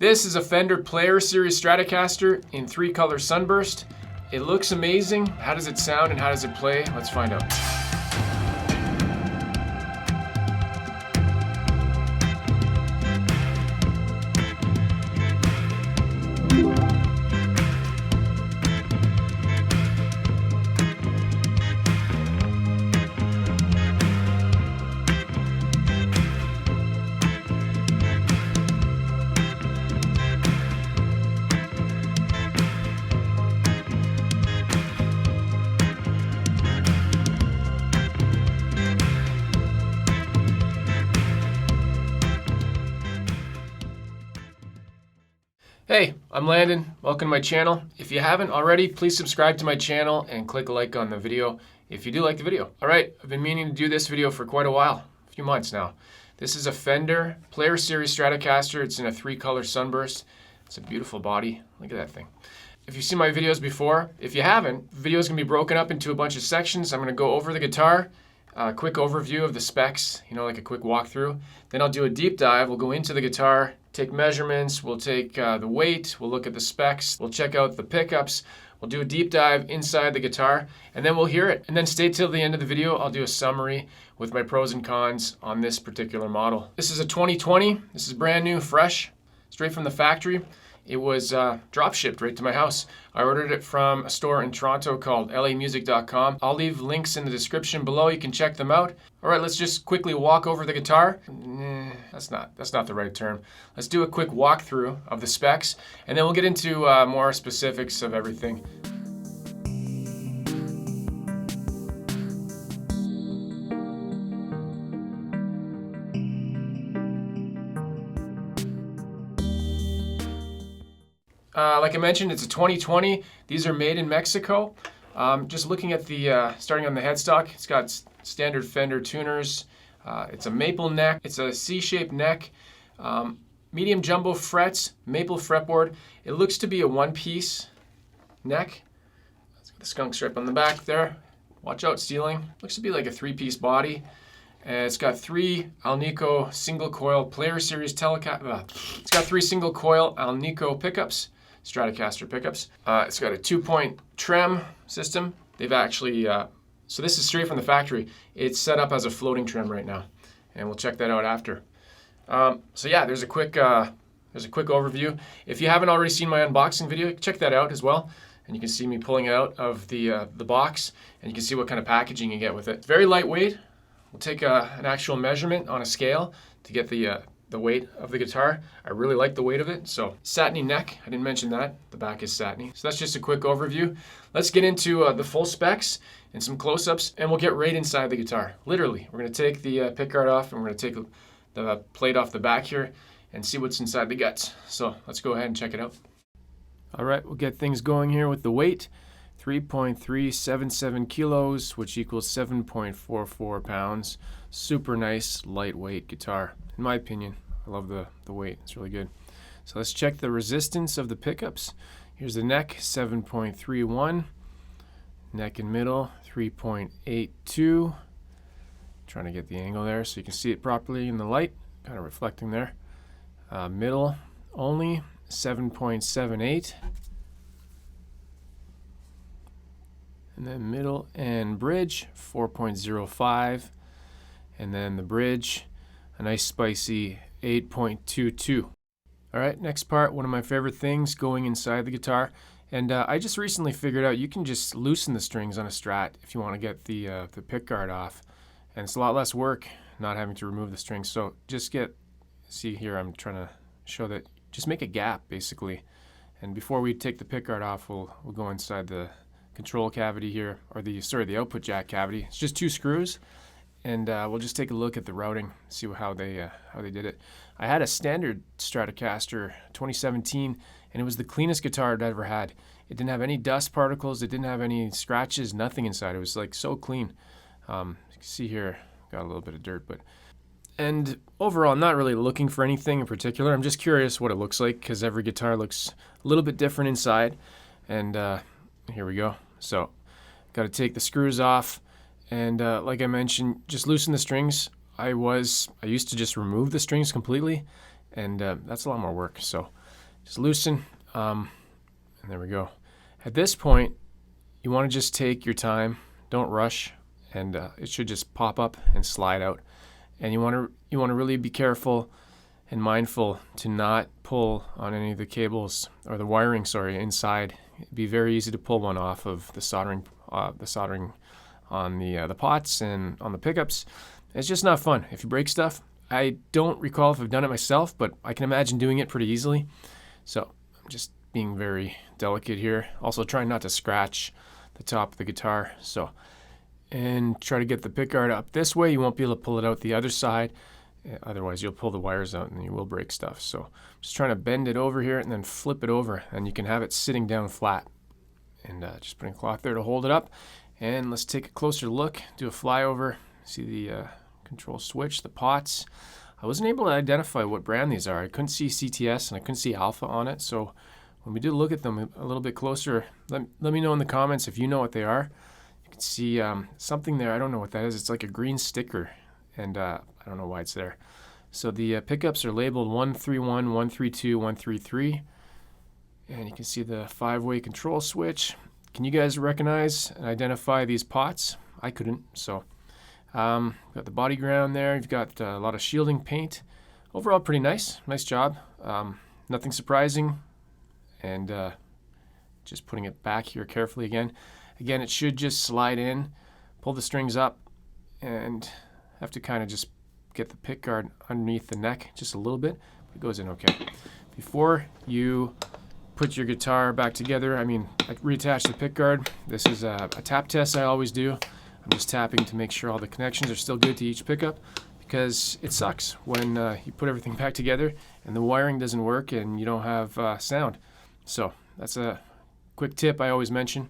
This is a Fender Player Series Stratocaster in 3-color Sunburst. It looks amazing. How does it sound and how does it play? Let's find out. Hey, I'm Landon. Welcome to my channel. If you haven't already, please subscribe to my channel and click a like on the video if you do like the video. All right, I've been meaning to do this video for quite a while, a few months now. This is a Fender Player Series Stratocaster. It's in a 3-color Sunburst. It's a beautiful body. Look at that thing. If you've seen my videos before, if you haven't, the video is going to be broken up into a bunch of sections. I'm going to go over the guitar, a quick overview of the specs, like a quick walkthrough. Then I'll do a deep dive. We'll go into the guitar, take measurements, we'll take the weight, we'll look at the specs, we'll check out the pickups, we'll do a deep dive inside the guitar, and then we'll hear it. And then stay till the end of the video. I'll do a summary with my pros and cons on this particular model. This is a 2020. This is brand new, fresh, straight from the factory. It was drop shipped right to my house. I ordered it from a store in Toronto called lamusic.com. I'll leave links in the description below. You can check them out. All right, let's just quickly walk over the guitar. That's not the right term. Let's do a quick walkthrough of the specs, and then we'll get into more specifics of everything. Like I mentioned, it's a 2020. These are made in Mexico. Just looking at the, starting on the headstock, it's got standard Fender tuners. It's a maple neck. It's a C-shaped neck. Medium jumbo frets, maple fretboard. It looks to be a one-piece neck. It's got the skunk stripe on the back there. Watch out, stealing. Looks to be like a 3-piece body. And it's got 3 Alnico single coil Player Series Telecaster. It's got 3 single coil Alnico pickups. Stratocaster pickups. It's got a 2-point trem system. They've actually, so this is straight from the factory. It's set up as a floating trem right now, and we'll check that out after. So yeah, there's a quick overview. If you haven't already seen my unboxing video, check that out as well, and you can see me pulling it out of the box, and you can see what kind of packaging you get with it. It's very lightweight. We'll take an actual measurement on a scale to get the weight of the guitar. I really like the weight of it. So satiny neck, I didn't mention that. The back is satiny. So that's just a quick overview. Let's get into the full specs and some close-ups, and we'll get right inside the guitar. Literally, we're gonna take the pickguard off, and we're gonna take the plate off the back here and see what's inside the guts. So let's go ahead and check it out. All right, we'll get things going here with the weight. 3.377 kilos, which equals 7.44 pounds. Super nice, lightweight guitar, in my opinion. I love the weight, it's really good. So let's check the resistance of the pickups. Here's the neck, 7.31. Neck and middle, 3.82. Trying to get the angle there so you can see it properly in the light, kind of reflecting there. Middle only, 7.78. And then middle and bridge, 4.05. And then the bridge, a nice spicy 8.22. All right, next part, one of my favorite things, going inside the guitar. And I just recently figured out you can just loosen the strings on a Strat if you want to get the pickguard off. And it's a lot less work not having to remove the strings. So just see here, I'm trying to show that, just make a gap basically. And before we take the pickguard off, we'll go inside the control cavity here, or the output jack cavity. It's just 2 screws, and we'll just take a look at the routing, see how they did it. I had a standard Stratocaster 2017, and it was the cleanest guitar I'd ever had. It didn't have any dust particles, it didn't have any scratches, nothing inside. It was like so clean. You can see here, got a little bit of dirt, and overall, I'm not really looking for anything in particular. I'm just curious what it looks like, because every guitar looks a little bit different inside, and here we go. So, got to take the screws off, and like I mentioned, just loosen the strings. I used to just remove the strings completely, and that's a lot more work. So Just loosen, and there we go. At this point, you want to just take your time. Don't rush, and it should just pop up and slide out. And you want to really be careful and mindful to not pull on any of the cables or the wiring, inside. It'd be very easy to pull one off of the soldering on the pots and on the pickups. It's just not fun if you break stuff. I don't recall if I've done it myself, but I can imagine doing it pretty easily. So I'm just being very delicate here. Also trying not to scratch the top of the guitar. And try to get the pickguard up this way. You won't be able to pull it out the other side. Otherwise, you'll pull the wires out and you will break stuff. So just trying to bend it over here and then flip it over, and you can have it sitting down flat. And just putting a cloth there to hold it up. And let's take a closer look, do a flyover, see the control switch, the pots. I wasn't able to identify what brand these are. I couldn't see CTS and I couldn't see Alpha on it. So when we do look at them a little bit closer, let me know in the comments if you know what they are. You can see something there. I don't know what that is. It's like a green sticker, and I don't know why it's there. So the pickups are labeled 131, 132, 133. And you can see the 5-way control switch. Can you guys recognize and identify these pots? I couldn't. So got the body ground there. You've got a lot of shielding paint. Overall, pretty nice. Nice job. Nothing surprising. And just putting it back here carefully again. Again, it should just slide in, pull the strings up, and have to kind of just get the pickguard underneath the neck just a little bit. But it goes in okay. Before you put your guitar back together, I reattach the pickguard. This is a tap test I always do. I'm just tapping to make sure all the connections are still good to each pickup, because it sucks when you put everything back together and the wiring doesn't work and you don't have sound. So that's a quick tip I always mention,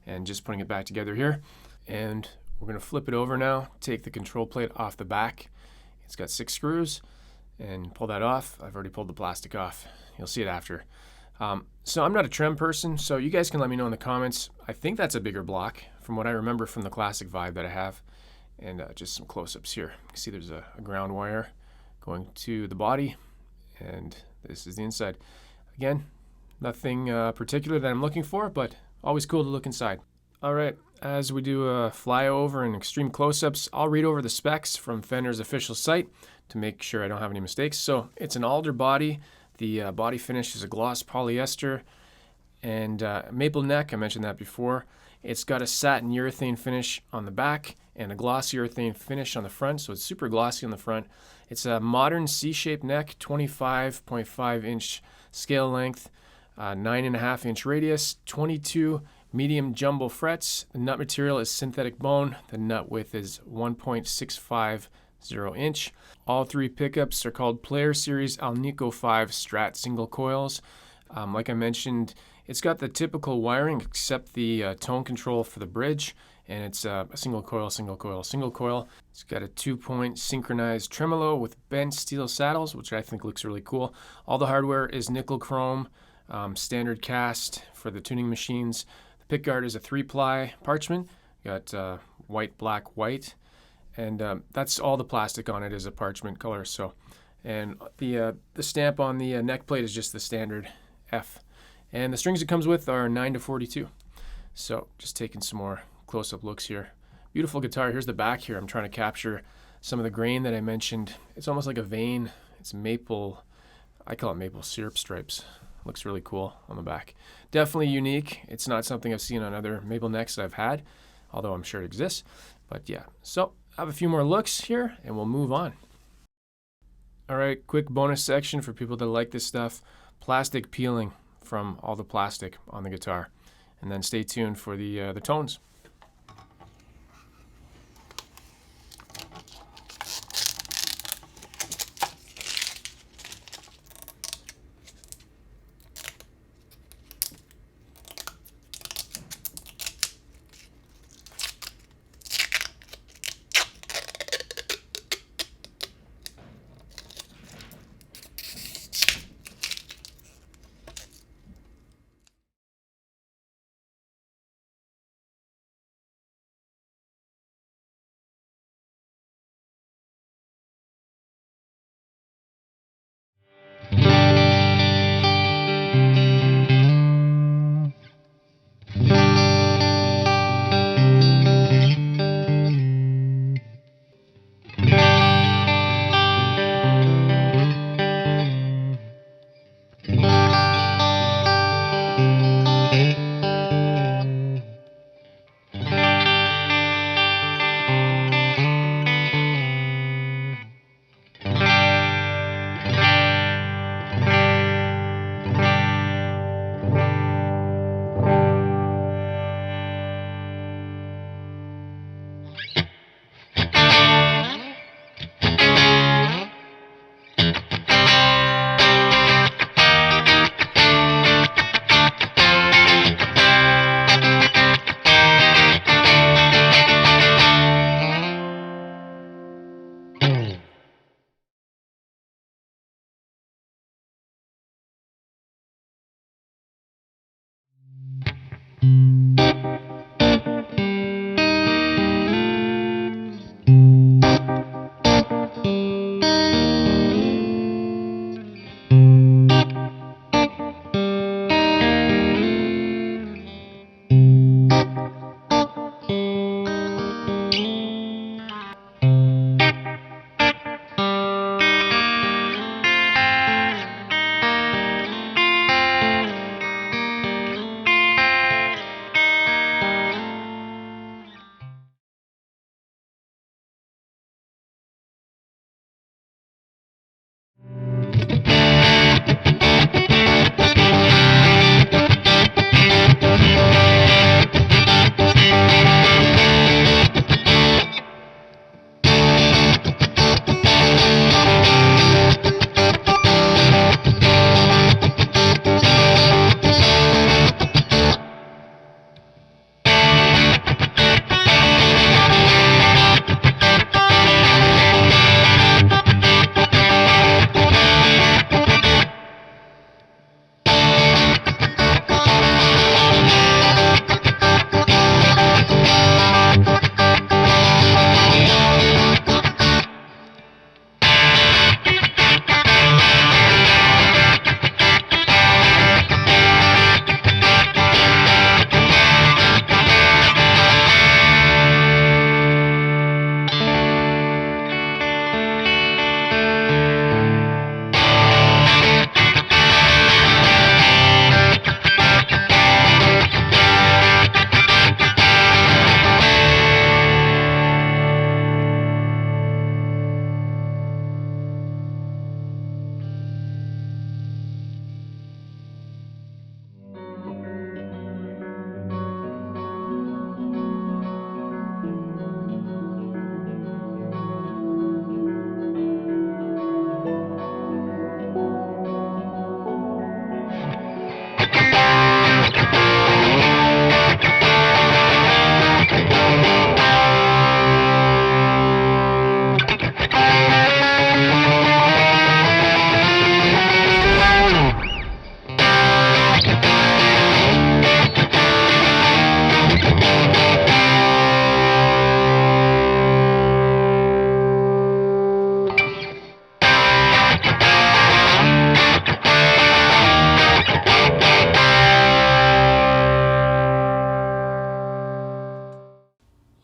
and just putting it back together here. And we're going to flip it over now, take the control plate off the back. It's got 6 screws, and pull that off. I've already pulled the plastic off. You'll see it after. So I'm not a trem person, so you guys can let me know in the comments. I think that's a bigger block from what I remember from the classic vibe that I have. And just some close-ups here. You can see there's a ground wire going to the body, and this is the inside. Again, nothing particular that I'm looking for, but always cool to look inside. All right, as we do a flyover and extreme close-ups, I'll read over the specs from Fender's official site to make sure I don't have any mistakes. So it's an alder body. The body finish is a gloss polyester and maple neck. I mentioned that before. It's got a satin urethane finish on the back and a glossy urethane finish on the front, so it's super glossy on the front. It's a modern C-shaped neck, 25.5 inch scale length, 9.5 inch radius, 22 medium jumbo frets. The nut material is synthetic bone. The nut width is 1.650 inch. All 3 pickups are called Player Series Alnico 5 Strat single coils. Like I mentioned, it's got the typical wiring except the tone control for the bridge, and it's a single coil, single coil, single coil. It's got a 2-point synchronized tremolo with bent steel saddles, which I think looks really cool. All the hardware is nickel chrome, standard cast for the tuning machines. The pickguard is a 3-ply parchment. Got white, black, white, and that's all the plastic on it is a parchment color. So, and the stamp on the neck plate is just the standard F. And the strings it comes with are 9-42. So just taking some more close-up looks here. Beautiful guitar. Here's the back here. I'm trying to capture some of the grain that I mentioned. It's almost like a vein. It's maple. I call it maple syrup stripes. Looks really cool on the back. Definitely unique. It's not something I've seen on other maple necks that I've had, although I'm sure it exists. But yeah, so I have a few more looks here and we'll move on. All right, quick bonus section for people that like this stuff. Plastic peeling from all the plastic on the guitar. And then stay tuned for the tones.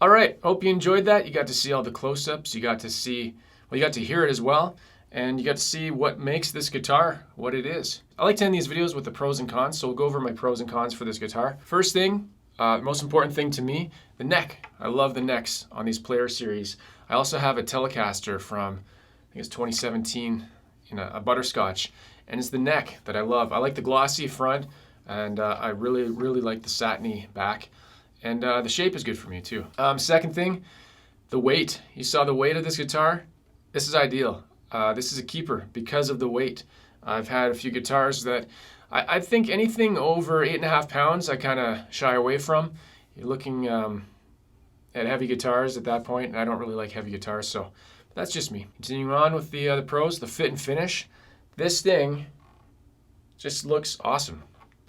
All right, hope you enjoyed that. You got to see all the close-ups. You got to see, well, you got to hear it as well. And you got to see what makes this guitar what it is. I like to end these videos with the pros and cons, so we'll go over my pros and cons for this guitar. First thing, most important thing to me, the neck. I love the necks on these Player series. I also have a Telecaster from, I think it's 2017, in a butterscotch, and it's the neck that I love. I like the glossy front, and I really like the satiny back, and the shape is good for me too. Second thing, the weight. You saw the weight of this guitar. This is ideal. This is a keeper because of the weight. I've had a few guitars that I think anything over 8.5 pounds I kind of shy away from. You're looking at heavy guitars at that point, and I don't really like heavy guitars, so that's just me. Continuing on with the pros, the fit and finish. This thing just looks awesome.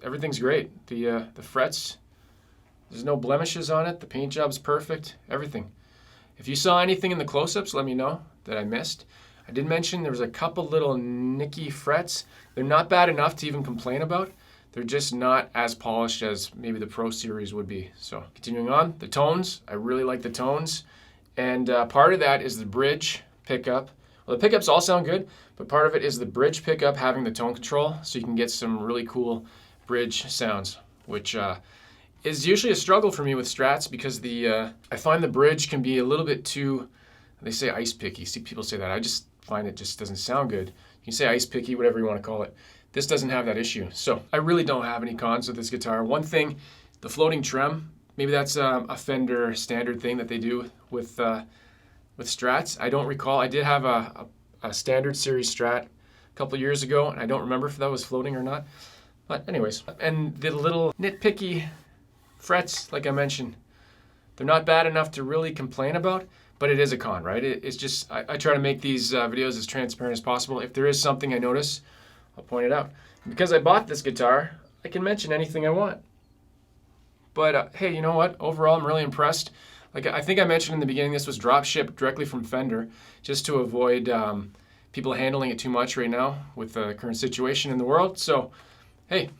Everything's great. The frets, there's no blemishes on it. The paint job's perfect. Everything. If you saw anything in the close-ups, let me know that I missed. I did mention there was a couple little nicky frets. They're not bad enough to even complain about. They're just not as polished as maybe the Pro Series would be. So continuing on, the tones. I really like the tones. And part of that is the bridge pickup. Well, the pickups all sound good, but part of it is the bridge pickup having the tone control, so you can get some really cool bridge sounds, which is usually a struggle for me with Strats because I find the bridge can be a little bit too, they say ice picky. See, people say that. I just find it just doesn't sound good. You can say ice picky, whatever you want to call it. This doesn't have that issue. So I really don't have any cons with this guitar. One thing, the floating trem, maybe that's a Fender standard thing that they do with Strats. I don't recall. I did have a standard series Strat a couple years ago, and I don't remember if that was floating or not. But anyways, and the little nitpicky frets, like I mentioned, they're not bad enough to really complain about, but it is a con, right? It's just, I try to make these videos as transparent as possible. If there is something I notice, I'll point it out. And because I bought this guitar, I can mention anything I want. But hey, you know what? Overall, I'm really impressed. Like I think I mentioned in the beginning, this was drop shipped directly from Fender, just to avoid people handling it too much right now with the current situation in the world. So, hey,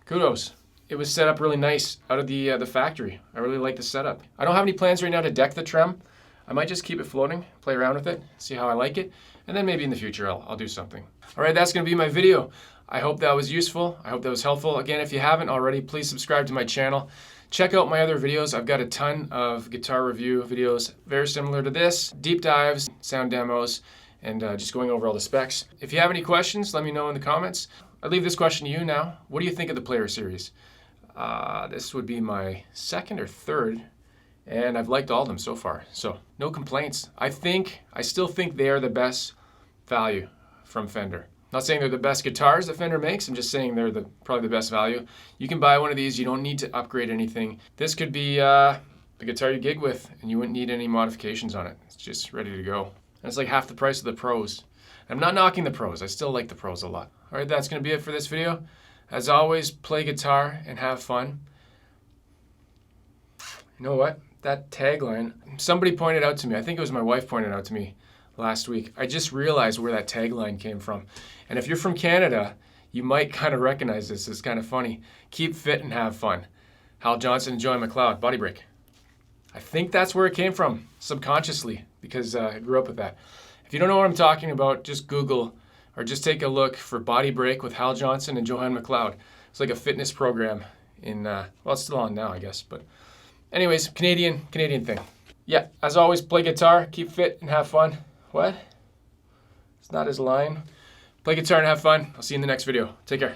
kudos. It was set up really nice out of the factory. I really like the setup. I don't have any plans right now to deck the trem. I might just keep it floating, play around with it, see how I like it, and then maybe in the future I'll do something. All right, that's going to be my video. I hope that was useful. I hope that was helpful. Again, if you haven't already, please subscribe to my channel. Check out my other videos. I've got a ton of guitar review videos very similar to this, deep dives, sound demos, and just going over all the specs. If you have any questions, let me know in the comments. I leave this question to you now. What do you think of the Player series? This would be my second or third, and I've liked all of them so far, so no complaints. I still think they are the best value from Fender. Not saying they're the best guitars that Fender makes, I'm just saying they're probably the best value. You can buy one of these, you don't need to upgrade anything. This could be the guitar you gig with, and you wouldn't need any modifications on it. It's just ready to go. And it's like half the price of the Pros. I'm not knocking the Pros, I still like the Pros a lot. All right, that's gonna be it for this video. As always, play guitar and have fun. You know what? That tagline, somebody pointed out to me, I think it was my wife pointed out to me last week. I just realized where that tagline came from. And if you're from Canada, you might kind of recognize this. It's kind of funny. Keep fit and have fun. Hal Johnson and Joey McLeod, Body Break. I think that's where it came from, subconsciously, because I grew up with that. If you don't know what I'm talking about, just Google or just take a look for Body Break with Hal Johnson and Johan McLeod. It's like a fitness program in, well, it's still on now, I guess. But anyways, Canadian thing. Yeah, as always, play guitar, keep fit and have fun. What? It's not his line. Play guitar and have fun. I'll see you in the next video. Take care.